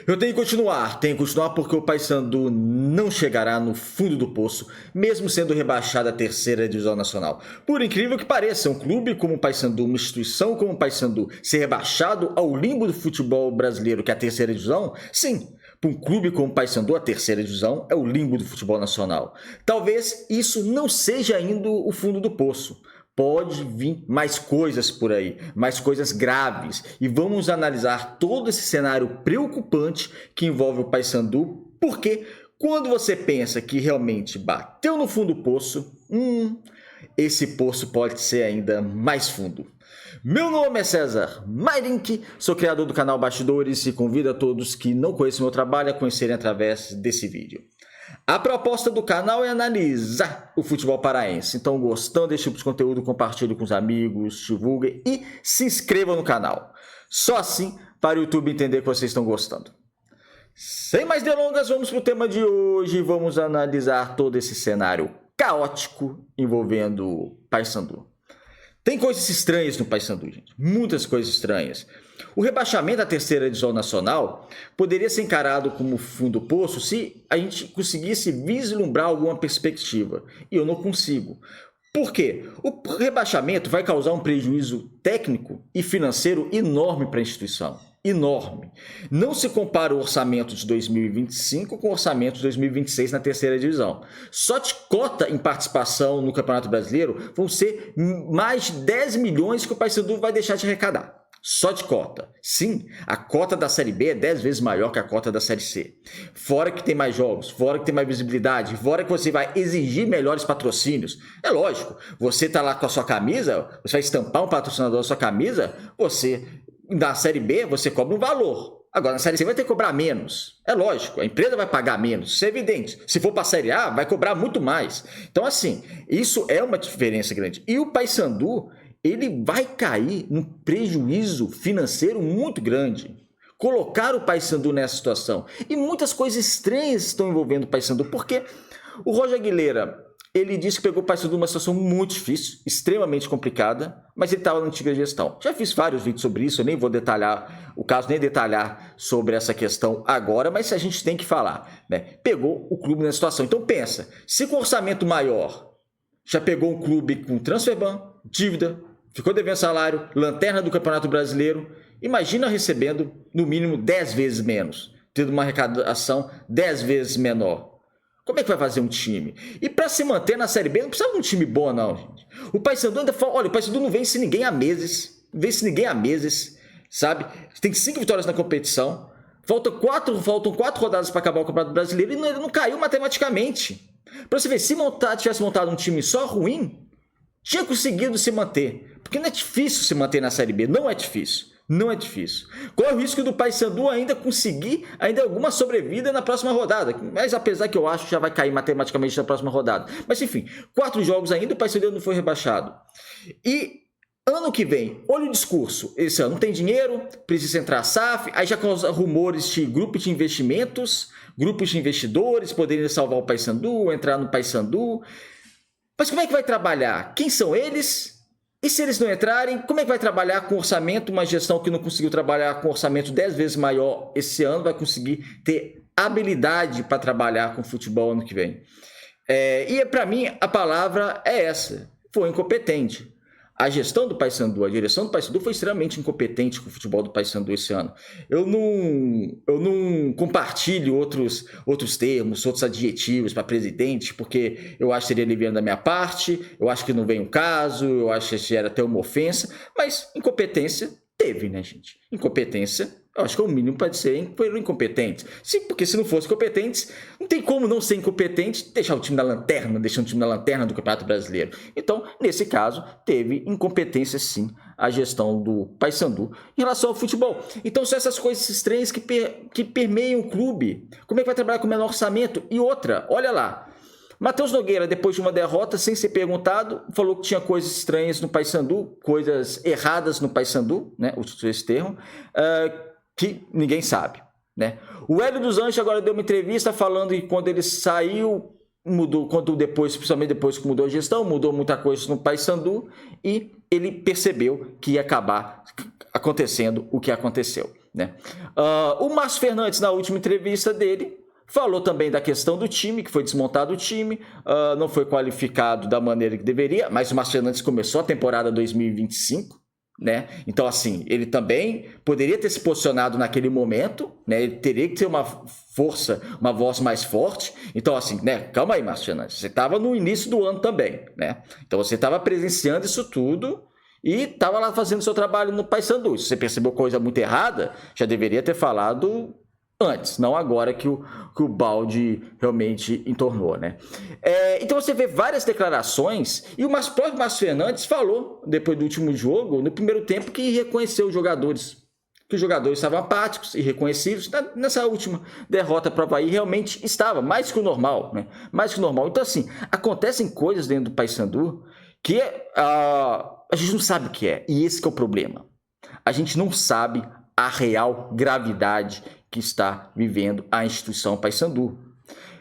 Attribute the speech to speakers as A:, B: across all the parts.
A: Eu tenho que continuar porque o Paysandu não chegará no fundo do poço, mesmo sendo rebaixado à terceira divisão nacional. Por incrível que pareça, um clube como o Paysandu, uma instituição como o Paysandu, ser rebaixado ao limbo do futebol brasileiro, que é a terceira divisão, sim, para um clube como o Paysandu, a terceira divisão é o limbo do futebol nacional. Talvez isso não seja ainda o fundo do poço. Pode vir mais coisas por aí, mais coisas graves. E vamos analisar todo esse cenário preocupante que envolve o Paysandu, porque quando você pensa que realmente bateu no fundo do poço, esse poço pode ser ainda mais fundo. Meu nome é César Mairink, sou criador do canal Bastidores e convido a todos que não conhecem meu trabalho a conhecerem através desse vídeo. A proposta do canal é analisar o futebol paraense, então gostando desse tipo de conteúdo, compartilhe com os amigos, divulgue e se inscreva no canal. Só assim para o YouTube entender que vocês estão gostando. Sem mais delongas, vamos para o tema de hoje e vamos analisar todo esse cenário caótico envolvendo o Paysandu. Tem coisas estranhas no Paysandu, gente. Muitas coisas estranhas. O rebaixamento da terceira divisão nacional poderia ser encarado como fundo do poço se a gente conseguisse vislumbrar alguma perspectiva. E eu não consigo. Por quê? O rebaixamento vai causar um prejuízo técnico e financeiro enorme para a instituição. Enorme. Não se compara o orçamento de 2025 com o orçamento de 2026 na terceira divisão. Só de cota em participação no Campeonato Brasileiro vão ser mais de 10 milhões que o Paysandu vai deixar de arrecadar. Só de cota. Sim, a cota da Série B é 10 vezes maior que a cota da Série C. Fora que tem mais jogos, fora que tem mais visibilidade, fora que você vai exigir melhores patrocínios. É lógico, você tá lá com a sua camisa, você vai estampar um patrocinador da sua camisa, você, na Série B, você cobra um valor. Agora, na Série C vai ter que cobrar menos. É lógico, a empresa vai pagar menos, isso é evidente. Se for para a Série A, vai cobrar muito mais. Então, assim, isso é uma diferença grande. E o Paysandu, ele vai cair num prejuízo financeiro muito grande. Colocar o Paysandu nessa situação. E muitas coisas estranhas estão envolvendo o Paysandu, porque o Roger Aguilera, ele disse que pegou o Paysandu numa situação muito difícil, extremamente complicada, mas ele estava na antiga gestão. Já fiz vários vídeos sobre isso, eu nem vou detalhar o caso, nem detalhar sobre essa questão agora, mas a gente tem que falar, né? Pegou o clube nessa situação. Então pensa, se com orçamento maior já pegou um clube com transferban, dívida, ficou devendo salário, lanterna do Campeonato Brasileiro, imagina recebendo no mínimo 10 vezes menos, tendo uma arrecadação 10 vezes menor. Como é que vai fazer um time? E para se manter na Série B, não precisa de um time bom, não, gente. O Paysandu ainda fala, olha, o Paysandu não vence ninguém há meses. Vence ninguém há meses, sabe? Tem 5 vitórias na competição. Faltam 4 rodadas para acabar o Campeonato Brasileiro e não caiu matematicamente. Para você ver, se tivesse montado um time só ruim, tinha conseguido se manter. Porque não é difícil se manter na Série B, não é difícil. Não é difícil. Qual é o risco do Paysandu ainda conseguir alguma sobrevida na próxima rodada? Mas apesar que eu acho que já vai cair matematicamente na próxima rodada. Mas enfim, 4 jogos ainda, o Paysandu não foi rebaixado. E ano que vem, olha o discurso. Esse ano não tem dinheiro, precisa entrar a SAF, aí já causa rumores de grupos de investimentos, grupos de investidores poderiam salvar o Paysandu, entrar no Paysandu. Mas como é que vai trabalhar? Quem são eles? E se eles não entrarem, como é que vai trabalhar com orçamento? Uma gestão que não conseguiu trabalhar com orçamento 10 vezes maior esse ano vai conseguir ter habilidade para trabalhar com futebol ano que vem. E para mim a palavra é essa, foi incompetente. A gestão do Paysandu, a direção do Paysandu foi extremamente incompetente com o futebol do Paysandu esse ano. Eu não compartilho outros termos, outros adjetivos para presidente, porque eu acho que seria liviano da minha parte, eu acho que não vem o caso, eu acho que gera até uma ofensa, mas incompetência teve, né, gente? Incompetência, eu acho que o mínimo pode ser foram incompetentes. Porque se não fosse competentes, não tem como não ser incompetente deixar o time na lanterna, deixar o time na lanterna do Campeonato Brasileiro. Então, nesse caso, teve incompetência sim a gestão do Paysandu em relação ao futebol. Então, são essas coisas estranhas que permeiam o clube. Como é que vai trabalhar com o menor orçamento? E outra, olha lá, Matheus Nogueira, depois de uma derrota, sem ser perguntado, falou que tinha coisas estranhas no Paysandu, coisas erradas no Paysandu, né, uso esse termo, que ninguém sabe, né? O Hélio dos Anjos agora deu uma entrevista falando que quando ele saiu, mudou, principalmente depois que mudou a gestão, mudou muita coisa no Paysandu e ele percebeu que ia acabar acontecendo o que aconteceu. né? O Márcio Fernandes, na última entrevista dele, falou também da questão do time, que foi desmontado o time, não foi qualificado da maneira que deveria, mas o Márcio Fernandes começou a temporada 2025, né? Então, assim, ele também poderia ter se posicionado naquele momento, né? Ele teria que ter uma força, uma voz mais forte. Então, assim, né? Calma aí, Márcio Fernandes, você estava no início do ano também, né? Então, você estava presenciando isso tudo e estava lá fazendo seu trabalho no Paysandu. Se você percebeu coisa muito errada, já deveria ter falado antes, não agora que o balde realmente entornou, né? Então você vê várias declarações e o próprio Márcio Fernandes falou, depois do último jogo, no primeiro tempo, que reconheceu os jogadores, que os jogadores estavam apáticos e irreconhecíveis. Nessa última derrota para o Avaí realmente estava, mais que o normal, né? Mais que o normal. Então, assim, acontecem coisas dentro do Paysandu que a gente não sabe o que é, e esse que é o problema. A gente não sabe a real gravidade que está vivendo a instituição Paysandu.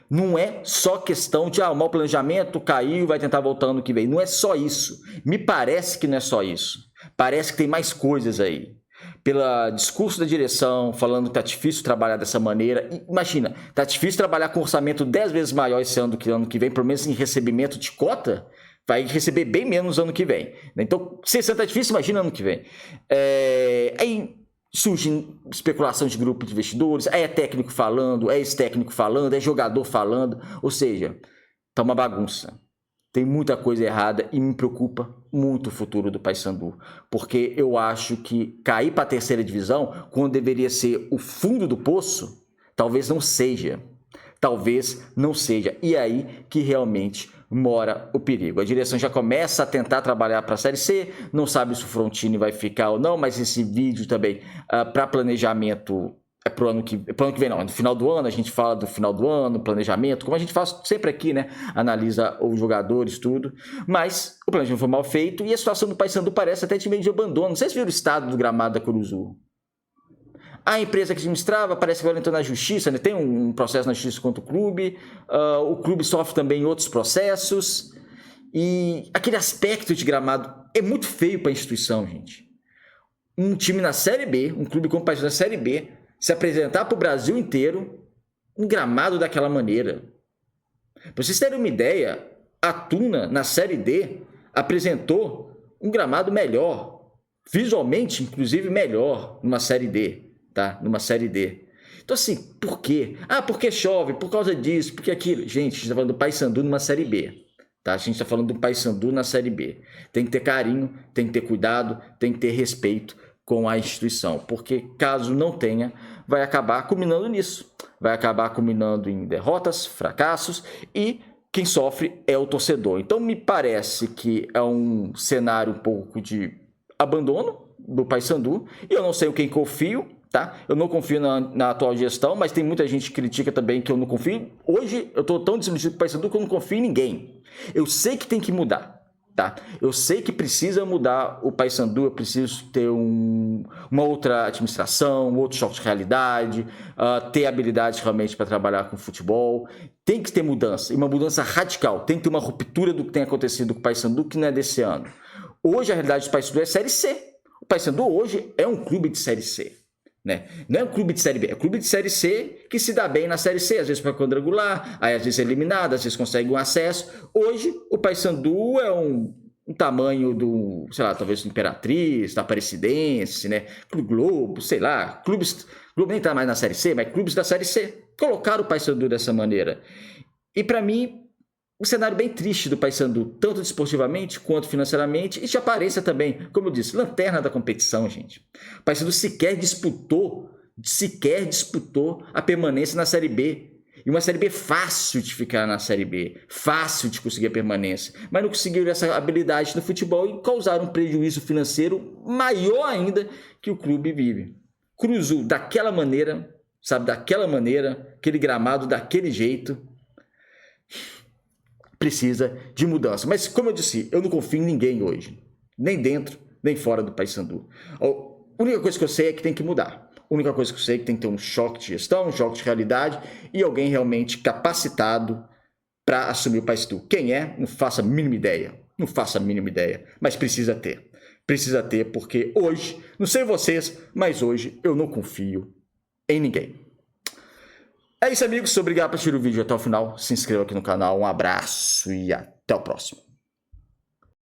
A: Não é só questão de o mau planejamento, caiu, vai tentar voltar ano que vem. Não é só isso. Me parece que não é só isso. Parece que tem mais coisas aí. Pelo discurso da direção, falando que tá difícil trabalhar dessa maneira. Imagina, tá difícil trabalhar com um orçamento 10 vezes maior esse ano do que ano que vem, pelo menos em recebimento de cota, vai receber bem menos ano que vem. Então, se isso tá difícil, imagina ano que vem. Aí surge especulação de grupo de investidores, é técnico falando, é ex-técnico falando, é jogador falando, ou seja, tá uma bagunça. Tem muita coisa errada e me preocupa muito o futuro do Paysandu, porque eu acho que cair para a terceira divisão, quando deveria ser o fundo do poço, talvez não seja. Talvez não seja. E aí que realmente mora o perigo. A direção já começa a tentar trabalhar para a Série C, não sabe se o Frontini vai ficar ou não, mas esse vídeo também, para planejamento, é pro ano que vem não, no final do ano, a gente fala do final do ano, planejamento, como a gente faz sempre aqui, né? Analisa os jogadores, tudo, mas o planejamento foi mal feito e a situação do Paysandu parece até de meio de abandono. Não sei se viram o estado do gramado da Curuzu. A empresa que administrava parece que vai entrar na justiça, né? Tem um processo na justiça contra o clube sofre também outros processos, e aquele aspecto de gramado é muito feio para a instituição, gente. Um time na Série B, um clube como o Paysandu na Série B, se apresentar para o Brasil inteiro, um gramado daquela maneira. Para vocês terem uma ideia, a Tuna, na Série D, apresentou um gramado melhor, visualmente, inclusive, melhor numa Série D. Tá? Numa Série D. Então, assim, por quê? Porque chove, por causa disso, porque aquilo. Gente, a gente está falando do Paysandu numa Série B. Tá? A gente está falando do Paysandu na Série B. Tem que ter carinho, tem que ter cuidado, tem que ter respeito com a instituição. Porque caso não tenha, vai acabar culminando nisso. Vai acabar culminando em derrotas, fracassos e quem sofre é o torcedor. Então, me parece que é um cenário um pouco de abandono do Paysandu. E eu não sei em quem confio. Tá? Eu não confio na atual gestão, mas tem muita gente que critica também que eu não confio. Hoje eu estou tão desiludido com o Paysandu que eu não confio em ninguém. Eu sei que tem que mudar. Tá? Eu sei que precisa mudar o Paysandu, eu preciso ter uma outra administração, um outro choque de realidade, ter habilidade realmente para trabalhar com futebol. Tem que ter mudança, e uma mudança radical. Tem que ter uma ruptura do que tem acontecido com o Paysandu, que não é desse ano. Hoje a realidade do Paysandu é Série C. O Paysandu hoje é um clube de Série C. Né? Não é um clube de Série B, é um clube de Série C que se dá bem na Série C, às vezes para quadrangular, aí às vezes é eliminado, às vezes consegue um acesso. Hoje o Paysandu é um tamanho do, sei lá, talvez do Imperatriz, da Aparecidense, né? Clube Globo, sei lá, Globo nem está mais na Série C, mas clubes da Série C colocaram o Paysandu dessa maneira. E para mim, um cenário bem triste do Paysandu, tanto desportivamente quanto financeiramente, e de aparência também, como eu disse, lanterna da competição, gente. O Paysandu sequer disputou a permanência na Série B. E uma Série B fácil de ficar na Série B, fácil de conseguir a permanência, mas não conseguiram essa habilidade no futebol e causaram um prejuízo financeiro maior ainda que o clube vive. Curuzu, daquela maneira, sabe, daquela maneira, aquele gramado daquele jeito, precisa de mudança. Mas, como eu disse, eu não confio em ninguém hoje. Nem dentro, nem fora do Paysandu. A única coisa que eu sei é que tem que mudar. A única coisa que eu sei é que tem que ter um choque de gestão, um choque de realidade e alguém realmente capacitado para assumir o Paysandu. Quem é? Não faço a mínima ideia. Não faço a mínima ideia. Mas precisa ter. precisa ter, porque hoje, não sei vocês, mas hoje eu não confio em ninguém. É isso, amigos. Obrigado por assistir o vídeo até o final. Se inscreva aqui no canal. Um abraço e até o próximo.